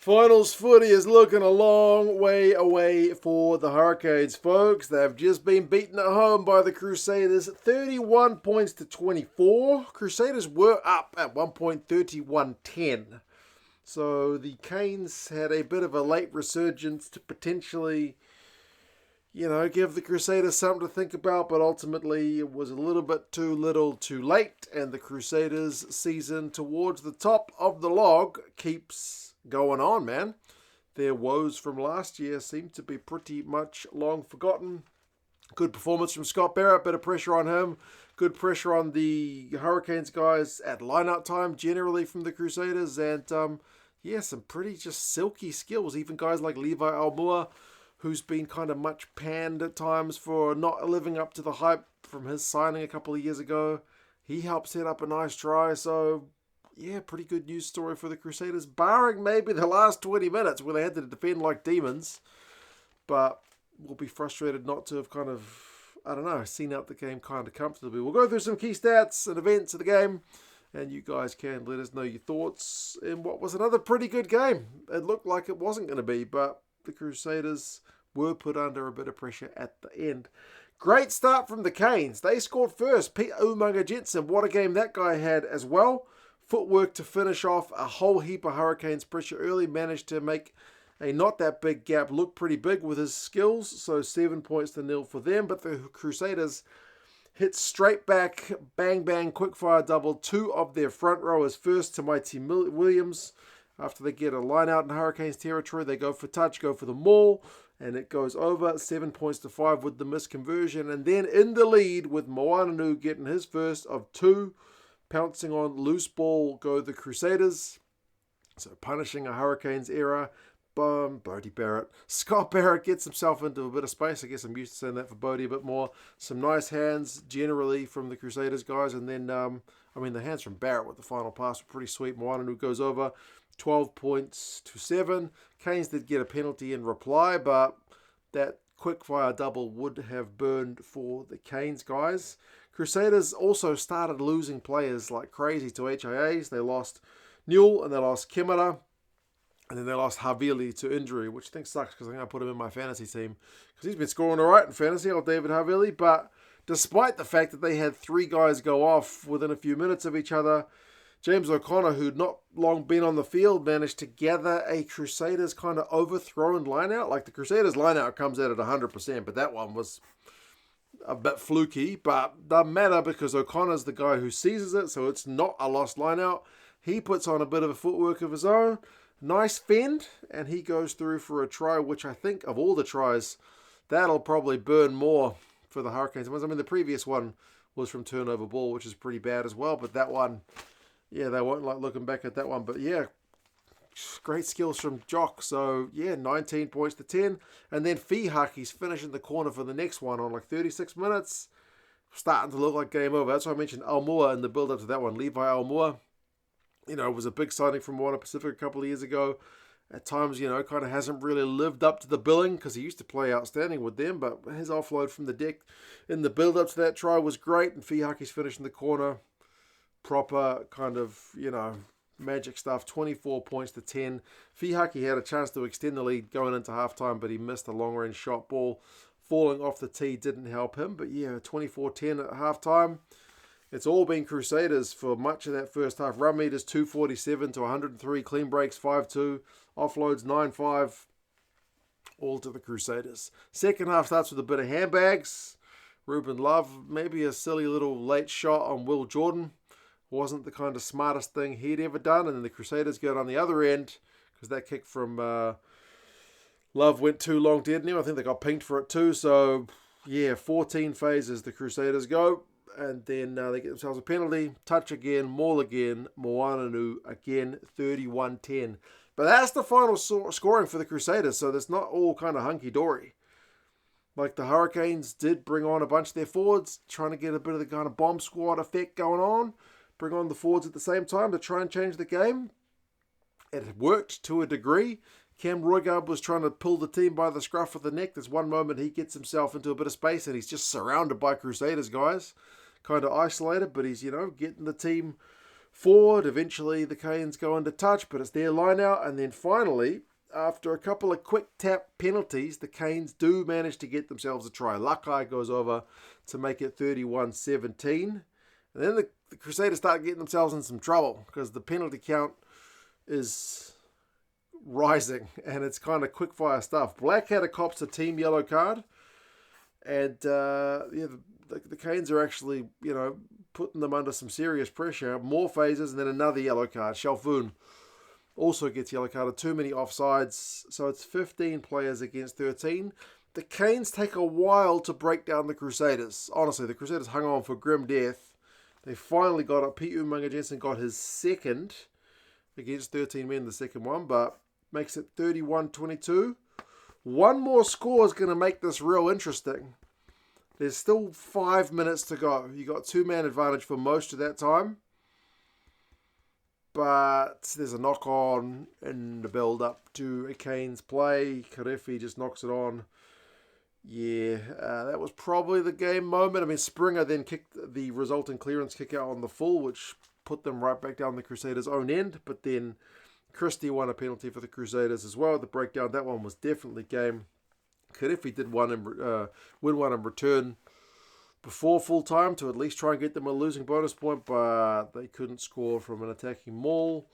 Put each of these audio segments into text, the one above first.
Finals footy is looking a long way away for the Hurricanes, folks. They've just been beaten at home by the Crusaders, 31 points to 24. Crusaders were up at one point 31-10. So the Canes had a bit of a late resurgence to potentially, give the Crusaders something to think about, but ultimately it was a little bit too little too late, and the Crusaders' season towards the top of the log keeps going on, man. Their woes from last year seem to be pretty much long forgotten. Good performance from Scott Barrett, bit of pressure on him. Good pressure on the Hurricanes guys at line-out time, generally from the Crusaders. And, some pretty just silky skills. Even guys like Levi Almua, who's been kind of much panned at times for not living up to the hype from his signing a couple of years ago. He helped set up a nice try, so pretty good news story for the Crusaders, barring maybe the last 20 minutes where they had to defend like demons. But we'll be frustrated not to have seen out the game kind of comfortably. We'll go through some key stats and events of the game, and you guys can let us know your thoughts in what was another pretty good game. It looked like it wasn't going to be, but the Crusaders were put under a bit of pressure at the end. Great start from the Canes. They scored first. Pete Umaga Jensen, what a game that guy had as well. Footwork to finish off a whole heap of Hurricanes pressure early. Managed to make a not that big gap look pretty big with his skills. So 7 points to 0 for them. But the Crusaders hit straight back, bang, bang, quickfire double. Two of their front rowers first to Mighty Williams. After they get a line out in Hurricanes territory, they go for touch, go for the maul. And it goes over 7 points to 5 with the misconversion. And then in the lead with Moananu getting his first of two. Pouncing on loose ball go the Crusaders. So punishing a Hurricanes error. Boom, Bodie Barrett. Scott Barrett gets himself into a bit of space. I guess I'm used to saying that for Bodie a bit more. Some nice hands generally from the Crusaders guys. And then, the hands from Barrett with the final pass were pretty sweet. Moananu goes over 12 points to 7. Canes did get a penalty in reply, but that quickfire double would have burned for the Canes guys. Crusaders also started losing players like crazy to HIAs. They lost Newell and they lost Kimura. And then they lost Havili to injury, which I think sucks because I think I put him in my fantasy team. Because he's been scoring all right in fantasy, old David Havili. But despite the fact that they had three guys go off within a few minutes of each other, James O'Connor, who'd not long been on the field, managed to gather a Crusaders kind of overthrown lineout. Like the Crusaders lineout comes out at 100%, but that one was a bit fluky, but doesn't matter because O'Connor's the guy who seizes it, so it's not a lost lineout. He puts on a bit of a footwork of his own. Nice fend, and he goes through for a try, which I think of all the tries, that'll probably burn more for the Hurricanes. The previous one was from turnover ball, which is pretty bad as well, but that one, they won't like looking back at that one. But great skills from Jock. So 19 points to 10. And then Fihaki's finishing the corner for the next one on like 36 minutes. Starting to look like game over. That's why I mentioned Almua in the build-up to that one. Levi Almua, was a big signing from Moana Pacific a couple of years ago. At times, kind of hasn't really lived up to the billing because he used to play outstanding with them. But his offload from the deck in the build-up to that try was great. And Fihaki's finishing the corner. Proper kind of, magic stuff. 24 points to 10. Fihaki had a chance to extend the lead going into halftime, but he missed a long-range shot ball. Falling off the tee didn't help him. But 24-10 at halftime. It's all been Crusaders for much of that first half. Run meters 247 to 103. Clean breaks 5-2. Offloads 9-5. All to the Crusaders. Second half starts with a bit of handbags. Ruben Love, maybe a silly little late shot on Will Jordan. Wasn't the kind of smartest thing he'd ever done. And then the Crusaders go on the other end because that kick from Love went too long, didn't he? I think they got pinged for it too. So, 14 phases the Crusaders go. And then they get themselves a penalty. Touch again, maul again, Moananu again, 31-10. But that's the final scoring for the Crusaders. So that's not all kind of hunky-dory. Like the Hurricanes did bring on a bunch of their forwards, trying to get a bit of the kind of bomb squad effect going on. Bring on the forwards at the same time to try and change the game. It worked to a degree. Cam Roygard was trying to pull the team by the scruff of the neck. There's one moment he gets himself into a bit of space and he's just surrounded by Crusaders guys. Kind of isolated, but he's, getting the team forward. Eventually the Canes go into touch, but it's their line out. And then finally, after a couple of quick tap penalties, the Canes do manage to get themselves a try. Lakai goes over to make it 31-17. And then the Crusaders start getting themselves in some trouble because the penalty count is rising and it's kind of quick fire stuff. Blackadder cops a team yellow card. And the Canes are actually, putting them under some serious pressure. More phases and then another yellow card. Shalfoon also gets yellow carded. Too many offsides. So it's 15 players against 13. The Canes take a while to break down the Crusaders. Honestly, the Crusaders hung on for grim death. They finally got it. Pete Umaga Jensen got his second against 13 men, the second one, but makes it 31-22. One more score is going to make this real interesting. There's still 5 minutes to go. You got 2-man advantage for most of that time. But there's a knock-on in the build-up to a Canes play. Karefi just knocks it on. Yeah, that was probably the game moment. I mean, Springer then kicked the resulting clearance kick out on the full, which put them right back down the Crusaders' own end. But then Christie won a penalty for the Crusaders as well. The breakdown, that one was definitely game. Karefi did win one in return before full time to at least try and get them a losing bonus point, but they couldn't score from an attacking maul.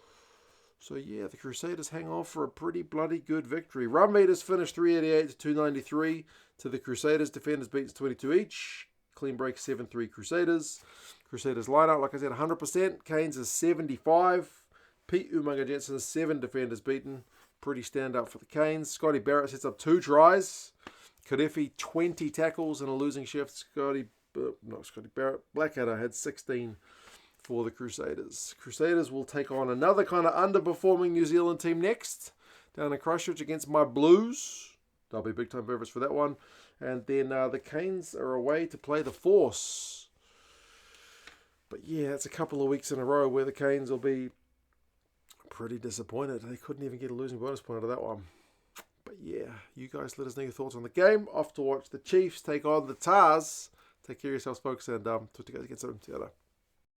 So yeah, the Crusaders hang on for a pretty bloody good victory. Run meters finished 388 to 293 to the Crusaders. Defenders beats 22 each. Clean break 7-3 Crusaders. Crusaders line out, like I said, 100%. Canes is 75. Pete Umaga Jensen is 7 defenders beaten. Pretty standout for the Canes. Scotty Barrett sets up 2 tries. Karefi 20 tackles in a losing shift. Scotty Barrett. Blackadder had 16 for the Crusaders. Crusaders will take on another kind of underperforming New Zealand team next. Down in Christchurch against my Blues. They'll be big time favorites for that one. And then the Canes are away to play the Force. But yeah, it's a couple of weeks in a row where the Canes will be pretty disappointed. They couldn't even get a losing bonus point out of that one. But yeah, you guys let us know your thoughts on the game. Off to watch the Chiefs take on the Tars. Take care of yourselves, folks, and talk to you guys again soon. See you later.